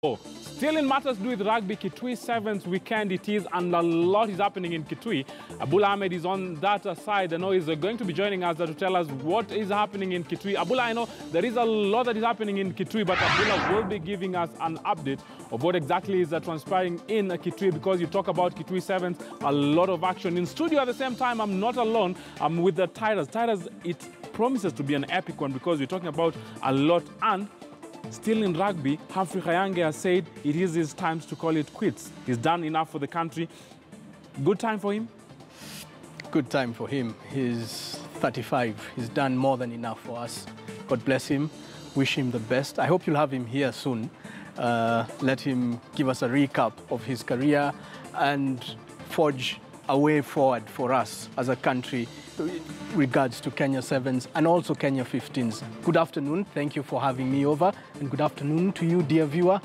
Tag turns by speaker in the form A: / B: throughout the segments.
A: Still in matters to do with rugby, Kitui Sevens weekend it is, and a lot is happening in Kitui. Abul Ahmed is on that side. I know he's going to be joining us to tell us what is happening in Kitui. Abula, I know there is a lot that is happening in Kitui, but Abula will be giving us an update of what exactly is transpiring in Kitui, because you talk about Kitui Sevens, a lot of action. In studio at the same time, I'm not alone. I'm with the Tigers. Tigers, it promises to be an epic one because we're talking about a lot. And still in rugby, Humphrey Khayange has said it is his time to call it quits. He's done enough for the country. Good time for him?
B: Good time for him. He's 35. He's done more than enough for us. God bless him. Wish him the best. I hope you'll have him here soon. Let him give us a recap of his career and forge a way forward for us as a country regards to Kenya Sevens and also Kenya 15s. Good afternoon. Thank you for having me over. And good afternoon to you, dear viewer.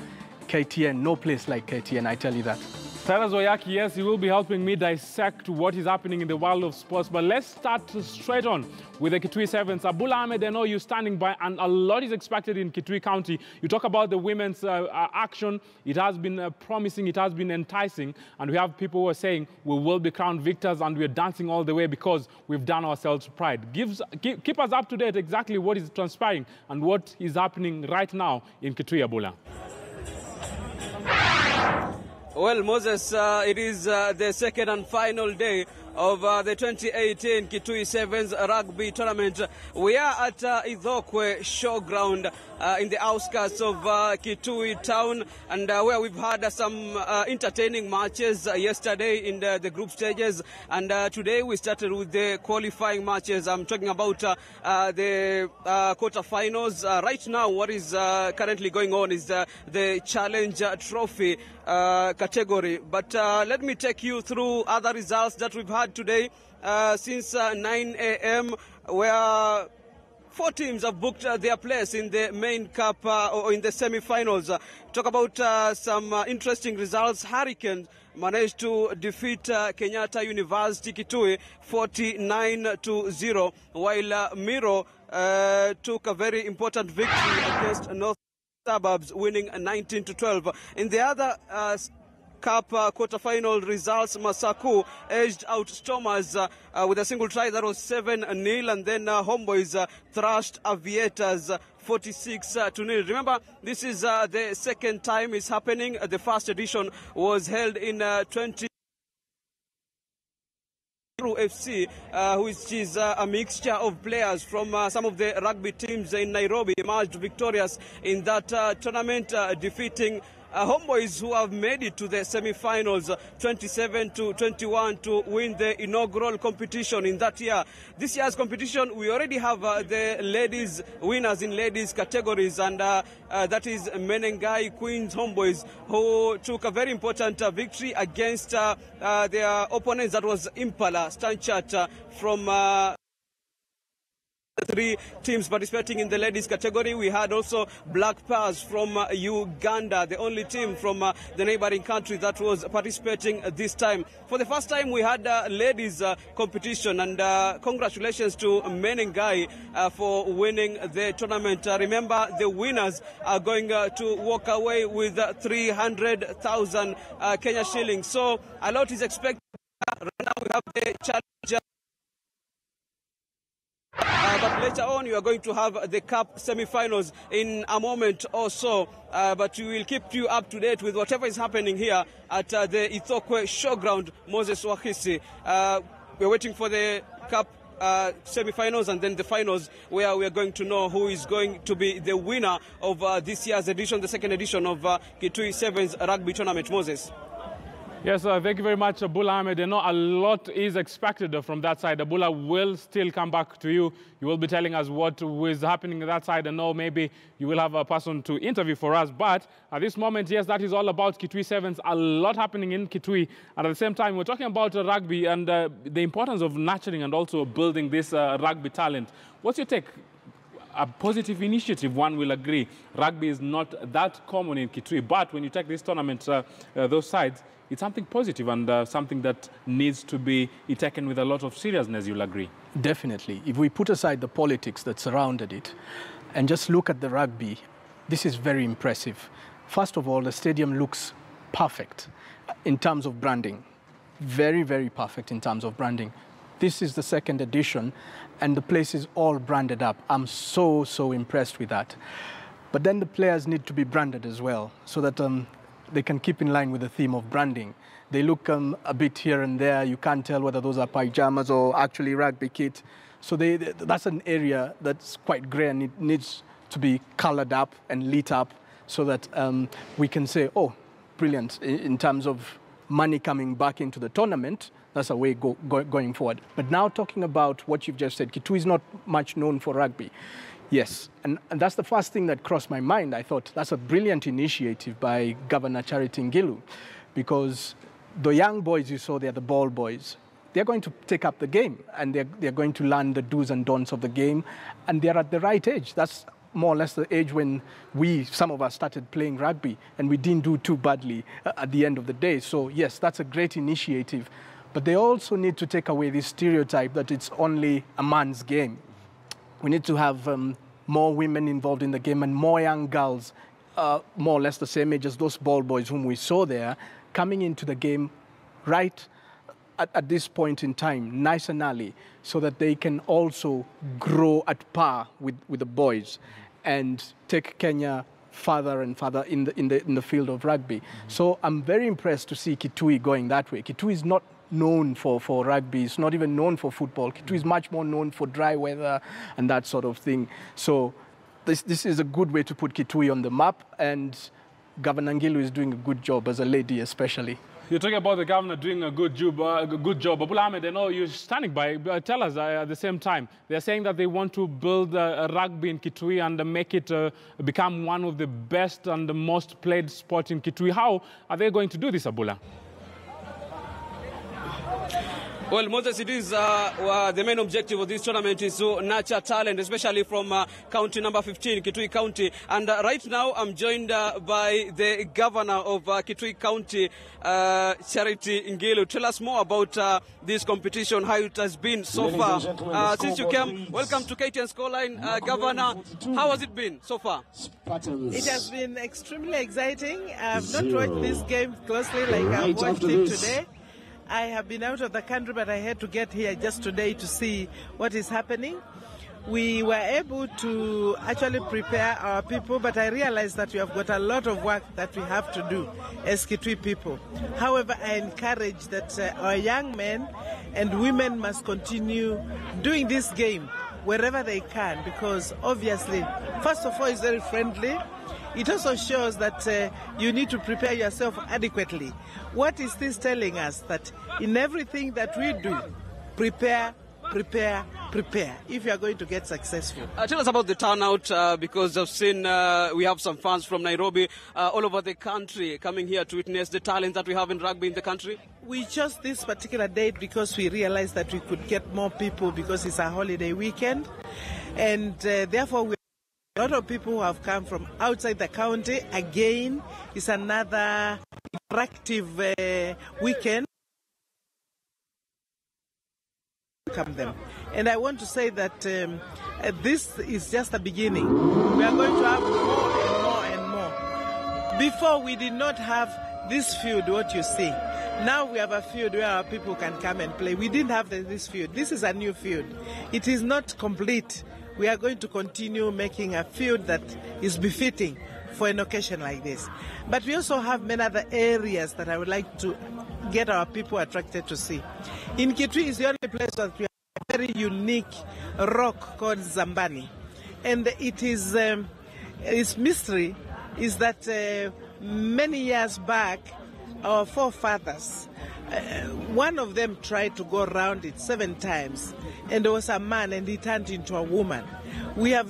B: KTN, no place like KTN, I tell you that.
A: Cyrus Oyaki, yes, he will be helping me dissect what is happening in the world of sports. But let's start straight on with the Kitui Sevens. Abul Ahmed, I know you're standing by, and a lot is expected in Kitui County. You talk about the women's action. It has been promising, it has been enticing, and we have people who are saying we will be crowned victors, and we're dancing all the way because we've done ourselves pride. Keep us up to date exactly what is transpiring and what is happening right now in Kitui, Abula.
C: Well, Moses, it is the second and final day of the 2018 Kitui Sevens rugby tournament. We are at Ithokwe Showground in the outskirts of Kitui town, and where we've had some entertaining matches yesterday in the group stages, and today we started with the qualifying matches. I'm talking about the quarterfinals. Right now, what is currently going on is the Challenge Trophy category. But let me take you through other results that we've had today since 9 a.m. where 4 teams have booked their place in the main cup or in the semi-finals. Talk about some interesting results. Hurricanes managed to defeat Kenyatta University Kitui 49-0, while Miro took a very important victory against North Suburbs, winning 19-12. In the other Cup quarter-final results, Masaku edged out Stormers with a single try that was 7-0, and then Homeboys thrashed Aviators 46-0. Remember, this is the second time it's happening. The first edition was held in 20 FC, which is a mixture of players from some of the rugby teams in Nairobi, emerged victorious in that tournament, defeating Homeboys, who have made it to the semi-finals 27-21 to win the inaugural competition in that year. This year's competition, we already have the ladies winners in ladies categories, and that is Menengai Queens Homeboys, who took a very important victory against their opponents. That was Impala Stanchat from 3 teams participating in the ladies category. We had also Black Pearls from Uganda, the only team from the neighboring country that was participating this time. For the first time, we had ladies competition, and congratulations to Menengai for winning the tournament. Remember, the winners are going to walk away with 300,000 Kenya shillings. So a lot is expected. Right now we have the challenge. But later on, you are going to have the Cup semi-finals in a moment or so. But we will keep you up to date with whatever is happening here at the Ithokwe Showground, Moses Wahisi. We're waiting for the Cup semi-finals and then the finals, where we are going to know who is going to be the winner of this year's edition, the second edition of Kitui Sevens rugby tournament. Moses.
A: Yes, thank you very much, Abul Ahmed. I know a lot is expected from that side. Abula will still come back to you. You will be telling us what is happening on that side. I know maybe you will have a person to interview for us. But at this moment, yes, that is all about Kitui Sevens. A lot happening in Kitui. And at the same time, we're talking about rugby and the importance of nurturing and also building this rugby talent. What's your take? A positive initiative, one will agree. Rugby is not that common in Kitui. But when you take this tournament, those sides, it's something positive and something that needs to be taken with a lot of seriousness, you'll agree.
B: Definitely. If we put aside the politics that surrounded it and just look at the rugby, this is very impressive. First of all, the stadium looks perfect in terms of branding. Very, very perfect in terms of branding. This is the second edition, and the place is all branded up. I'm so, so impressed with that. But then the players need to be branded as well, so that they can keep in line with the theme of branding. They look a bit here and there. You can't tell whether those are pajamas or actually rugby kit. So that's an area that's quite grey, and it needs to be colored up and lit up so that we can say, oh, brilliant, in terms of money coming back into the tournament. That's a way going forward. But now talking about what you've just said, Kitui is not much known for rugby. Yes, and that's the first thing that crossed my mind. I thought that's a brilliant initiative by Governor Charity Ngilu, because the young boys you saw there, the ball boys, they're going to take up the game, and they're going to learn the do's and don'ts of the game, and they're at the right age. That's more or less the age when some of us started playing rugby, and we didn't do too badly at the end of the day. So yes, that's a great initiative. But they also need to take away this stereotype that it's only a man's game. We need to have more women involved in the game and more young girls, more or less the same age as those ball boys whom we saw there, coming into the game right at this point in time, nice and early, so that they can also grow at par with the boys and take Kenya further and further in the field of rugby. So I'm very impressed to see Kitui going that way. Kitui is not known for rugby. It's not even known for football. Kitui is much more known for dry weather and that sort of thing. So this is a good way to put Kitui on the map, and Governor Ngilu is doing a good job, as a lady especially.
A: You're talking about the governor doing a good job. Abul Ahmed, I know you're standing by. Tell us at the same time. They're saying that they want to build a rugby in Kitui and make it become one of the best and the most played sport in Kitui. How are they going to do this, Abula?
C: Well, Moses, it is the main objective of this tournament is to nurture talent, especially from county number 15, Kitui County. And right now, I'm joined by the governor of Kitui County, Charity Ngilu. Tell us more about this competition, how it has been so far. Since you came, welcome to KTN Scoreline, Governor. How has it been so far?
D: It has been extremely exciting. I've not watched this game closely like I've watched it today. I have been out of the country, but I had to get here just today to see what is happening. We were able to actually prepare our people, but I realized that we have got a lot of work that we have to do as Kitui people. However, I encourage that our young men and women must continue doing this game wherever they can, because obviously, first of all, it's very friendly. It also shows that you need to prepare yourself adequately. What is this telling us? That in everything that we do, prepare, prepare, prepare, if you are going to get successful.
C: Tell us about the turnout, because I've seen we have some fans from Nairobi, all over the country, coming here to witness the talent that we have in rugby in the country.
D: We chose this particular date because we realized that we could get more people because it's a holiday weekend, and therefore a lot of people who have come from outside the county. Again, it's another interactive weekend. Welcome them. And I want to say that this is just the beginning. We are going to have more and more and more. Before, we did not have this field, what you see. Now we have a field where our people can come and play. We didn't have this field. This is a new field. It is not complete. We are going to continue making a field that is befitting for an occasion like this. But we also have many other areas that I would like to get our people attracted to see. In Kitui is the only place that we have a very unique rock called Zambani. And it is, its mystery is that many years back, our forefathers, one of them tried to go around it 7 times, and there was a man and he turned into a woman. We have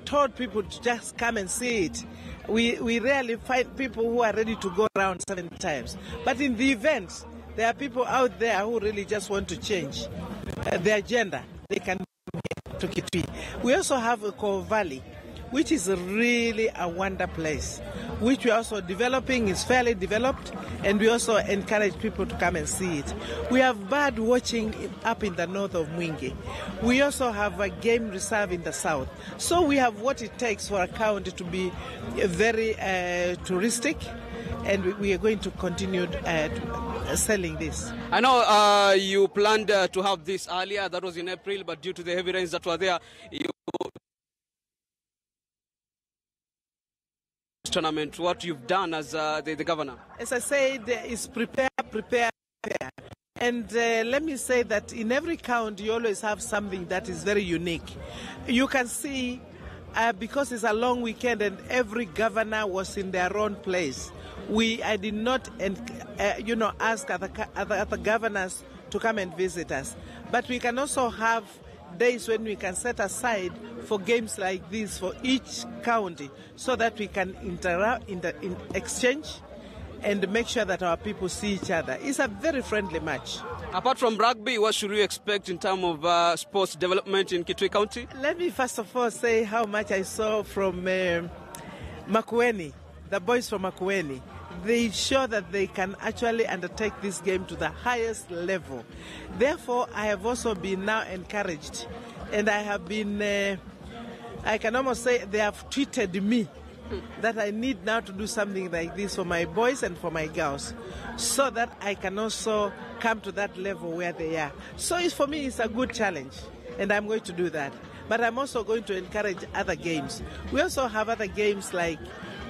D: told people to just come and see it. We rarely find people who are ready to go around 7 times. But in the event, there are people out there who really just want to change their gender. They can come to Kitui. We also have a Core Valley, which is really a wonder place. which we are also developing, is fairly developed, and we also encourage people to come and see it. We have bird watching up in the north of Mwingi. We also have a game reserve in the south. So we have what it takes for a county to be very touristic, and we are going to continue selling this.
C: I know you planned to have this earlier, that was in April, but due to the heavy rains that were there, you tournament, what you've done as the governor?
D: As I said, is prepare. And let me say that in every county, you always have something that is very unique. You can see, because it's a long weekend and every governor was in their own place, I did not, ask other governors to come and visit us. But we can also have days when we can set aside for games like this for each county, so that we can interact, exchange, and make sure that our people see each other. It's a very friendly match.
C: Apart from rugby, what should we expect in terms of sports development in Kitui County?
D: Let me first of all say how much I saw from Makueni, the boys from Makueni. They show that they can actually undertake this game to the highest level. Therefore, I have also been now encouraged, and I have been, I can almost say they have tweeted me that I need now to do something like this for my boys and for my girls, so that I can also come to that level where they are. So for me, it's a good challenge, and I'm going to do that. But I'm also going to encourage other games. We also have other games like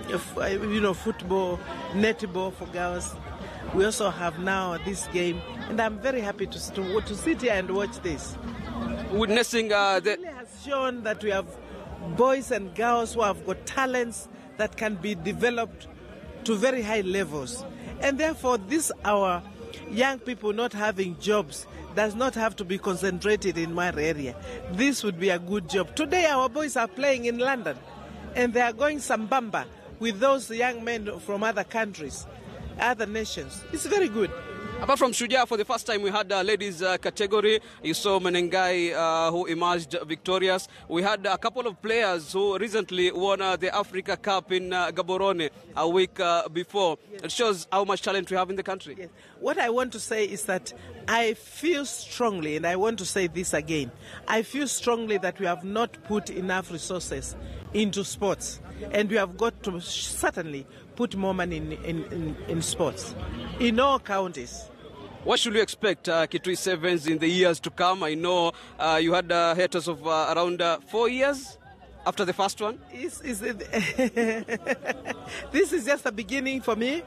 D: football, netball for girls. We also have now this game, and I'm very happy to sit here and watch this.
C: Witnessing
D: it really has shown that we have boys and girls who have got talents that can be developed to very high levels. And therefore, our young people not having jobs does not have to be concentrated in one area. This would be a good job. Today, our boys are playing in London, and they are going sambamba with those young men from other countries, other nations. It's very good.
C: Apart from Shujaa, for the first time we had a ladies category. You saw Menengai who emerged victorious. We had a couple of players who recently won the Africa Cup in Gaborone a week before. Yes. It shows how much talent we have in the country.
D: Yes. What I want to say is that I feel strongly, and I want to say this again, I feel strongly that we have not put enough resources into sports, and we have got to certainly put more money in sports in all counties.
C: What should we expect Kitui Sevens in the years to come? I know you had a hiatus of around 4 years after the first one.
D: This is just the beginning for me,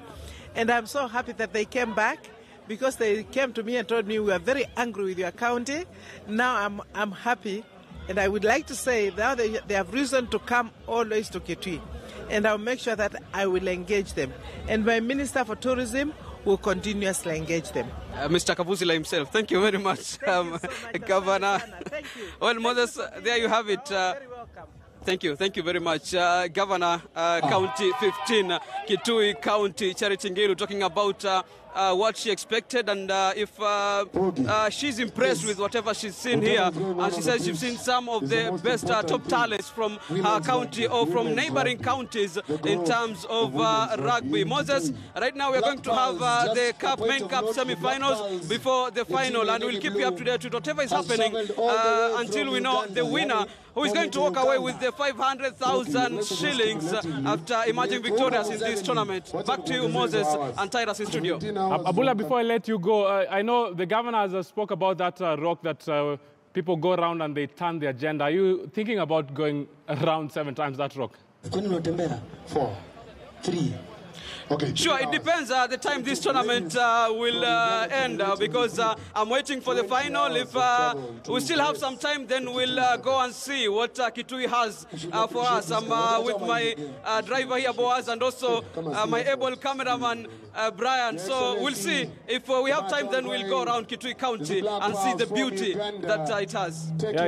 D: and I'm so happy that they came back, because they came to me and told me we are very angry with your county. Now I'm happy, and I would like to say now they have reason to come always to Kitui, and I'll make sure that I will engage them. And my Minister for Tourism will continuously engage them.
C: Mr. Kavuzila himself, thank you very much,
D: Thank you so much,
C: Governor.
D: Thank you.
C: Well, Moses, there you have it.
D: Very welcome.
C: Thank you very much. Governor, County 15, Kitui County, Charity Ngilu, talking about what she expected, and if she's impressed with whatever she's seen here. And she says she's seen some of the best top talents from her county or from neighboring counties in terms of rugby. Moses, right now we're going to have the main cup semi-finals before the final, and we'll keep you up to date with whatever is happening until we know the winner, who is going to walk away with the 500,000 shillings after emerging victorious in this tournament. Back to you, Moses and Tyrus in studio.
A: Abula, before I let you go, I know the governor has spoke about that rock that people go around and they turn the agenda. Are you thinking about going around 7 times that rock?
E: 4, 3. Okay.
C: Sure, it depends the time this tournament will end, because I'm waiting for the final. If we still have some time, then we'll go and see what Kitui has for us. I'm with my driver here, Boaz, and also my able cameraman, Brian. So we'll see. If we have time, then we'll go around Kitui County and see the beauty that it has.
A: Yeah.